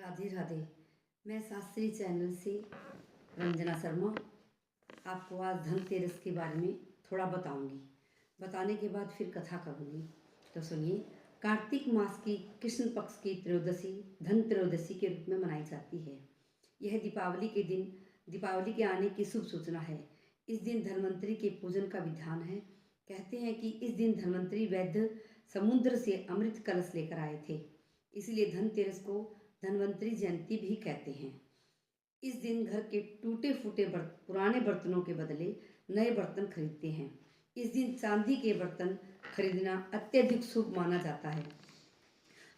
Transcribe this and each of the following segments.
राधे राधे। मैं शास्त्री चैनल से रंजना शर्मा आपको आज धनतेरस के बारे में थोड़ा बताऊंगी। बताने के बाद फिर कथा करूंगी। तो सुनिए। कार्तिक मास की कृष्ण पक्ष की त्रयोदशी धनत्रयोदशी के रूप में मनाई जाती है। यह दीपावली के आने की शुभ सूचना है। इस दिन धन्वंतरी के पूजन का विधान है। कहते हैं कि इस दिन धन्वंतरी वैद्य समुद्र से अमृत कलश लेकर आए थे, इसलिए धनतेरस को धन्वंतरी जयंती भी कहते हैं। इस दिन घर के टूटे फूटे पुराने बर्तनों के बदले नए बर्तन खरीदते हैं। इस दिन चांदी के बर्तन खरीदना अत्यधिक शुभ माना जाता है।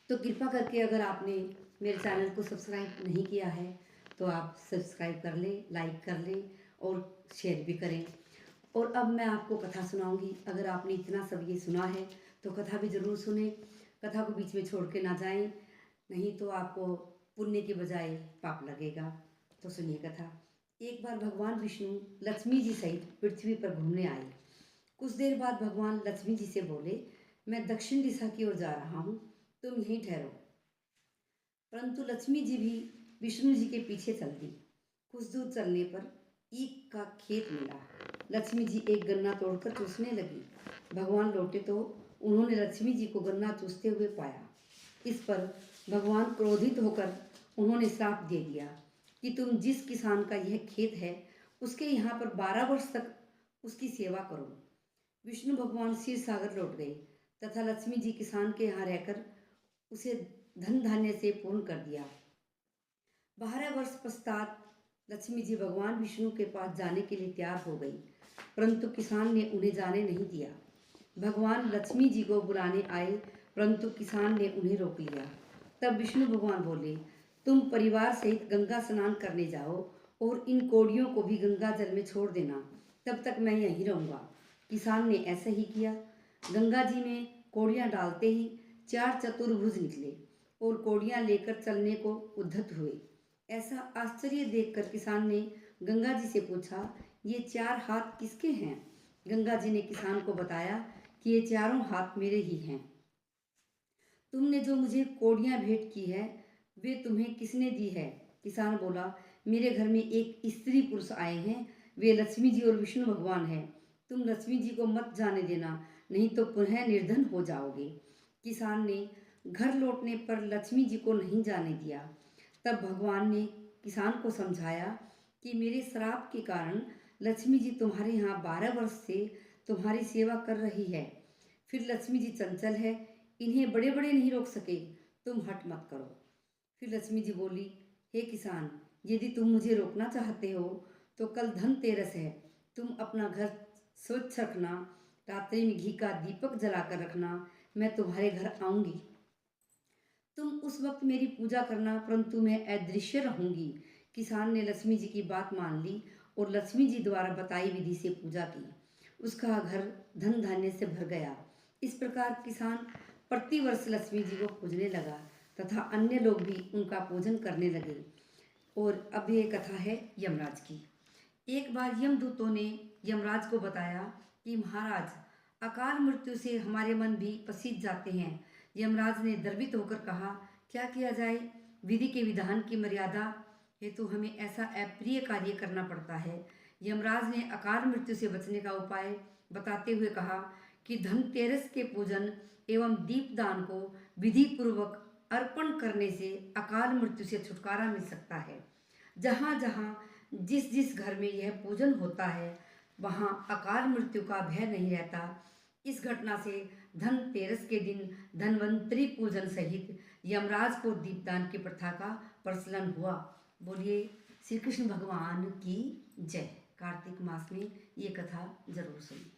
तो कृपा करके अगर आपने मेरे चैनल को सब्सक्राइब नहीं किया है तो आप सब्सक्राइब कर लें, लाइक कर लें और शेयर भी करें। और अब मैं आपको कथा सुनाऊंगी। अगर आपने इतना सब ये सुना है तो कथा भी ज़रूर सुने। कथा को बीच में छोड़ के ना जाएं, नहीं तो आपको पुण्य के बजाय पाप लगेगा। तो सुनिए कथा। एक बार भगवान विष्णु लक्ष्मी जी सहित पृथ्वी पर घूमने आए। कुछ देर बाद भगवान लक्ष्मी जी से बोले, मैं दक्षिण दिशा की ओर जा रहा हूँ, तुम यहीं ठहरो। परंतु लक्ष्मी जी भी विष्णु जी के पीछे चल दी। कुछ दूर चलने पर ईख का खेत मिला। लक्ष्मी जी एक गन्ना तोड़कर चूसने लगी। भगवान लौटे तो उन्होंने लक्ष्मी जी को गन्ना चूसते हुए पाया। इस पर भगवान क्रोधित होकर उन्होंने श्राप दे दिया कि तुम जिस किसान का यह खेत है उसके यहाँ पर 12 वर्ष तक उसकी सेवा करो। विष्णु भगवान क्षीर सागर लौट गए तथा लक्ष्मी जी किसान के यहाँ रहकर उसे धन धान्य से पूर्ण कर दिया। 12 वर्ष पश्चात लक्ष्मी जी भगवान विष्णु के पास जाने के लिए तैयार हो गई, परंतु किसान ने उन्हें जाने नहीं दिया। भगवान लक्ष्मी जी को बुलाने आए, परंतु किसान ने उन्हें रोक लिया। तब विष्णु भगवान बोले, तुम परिवार सहित गंगा स्नान करने जाओ और इन कौड़ियों को भी गंगा जल में छोड़ देना, तब तक मैं यहीं रहूँगा। किसान ने ऐसा ही किया। गंगा जी में कौड़ियाँ डालते ही 4 चतुर्भुज निकले और कौड़ियाँ लेकर चलने को उद्यत हुए। ऐसा आश्चर्य देखकर किसान ने गंगा जी से पूछा, ये 4 हाथ किसके हैं? गंगा जी ने किसान को बताया कि ये चारों हाथ मेरे ही हैं। तुमने जो मुझे कौड़ियाँ भेंट की है वे तुम्हें किसने दी है? किसान बोला, मेरे घर में एक स्त्री पुरुष आए हैं, वे लक्ष्मी जी और विष्णु भगवान हैं। तुम लक्ष्मी जी को मत जाने देना, नहीं तो पुनः निर्धन हो जाओगे। किसान ने घर लौटने पर लक्ष्मी जी को नहीं जाने दिया। तब भगवान ने किसान को समझाया कि मेरे श्राप के कारण लक्ष्मी जी तुम्हारे यहाँ 12 वर्ष से तुम्हारी सेवा कर रही है। फिर लक्ष्मी जी चंचल है, इन्हें बड़े बड़े नहीं रोक सके, तुम हट मत करो। फिर लक्ष्मी जी बोली, हे किसान, यदि तुम मुझे रोकना चाहते हो तो कल धनतेरस है, तुम अपना घर स्वच्छ रखना, रात्रि में घी का दीपक जलाकर रखना, मैं तुम्हारे घर आऊंगी। तुम उस वक्त मेरी पूजा करना, परंतु मैं अदृश्य रहूंगी। किसान ने लक्ष्मी जी की बात मान ली और लक्ष्मी जी द्वारा बताई विधि से पूजा की। उसका घर धन धान्य से भर गया। इस प्रकार किसान प्रतिवर्ष लक्ष्मी जी को पूजने लगा तथा अन्य लोग भी उनका पूजन करने लगे। और अब ये कथा है यमराज की। एक बार यमदूतों ने यमराज को बताया कि महाराज, अकाल मृत्यु से हमारे मन भी पसीज जाते हैं। यमराज ने गर्वित होकर कहा, क्या किया जाए? विधि के विधान की मर्यादा हेतु हमें ऐसा अप्रिय कार्य करना पड़ता है। यमराज ने अकाल मृत्यु से बचने का उपाय बताते हुए कहा कि धनतेरस के पूजन एवं दीपदान को विधि पूर्वक अर्पण करने से अकाल मृत्यु से छुटकारा मिल सकता है। जहाँ जहाँ जिस जिस घर में यह पूजन होता है वहाँ अकाल मृत्यु का भय नहीं रहता। इस घटना से धनतेरस के दिन धन्वंतरी पूजन सहित यमराज को दीपदान की प्रथा का प्रचलन हुआ। बोलिए श्री कृष्ण भगवान की जय। कार्तिक मास में ये कथा जरूर सुनिए।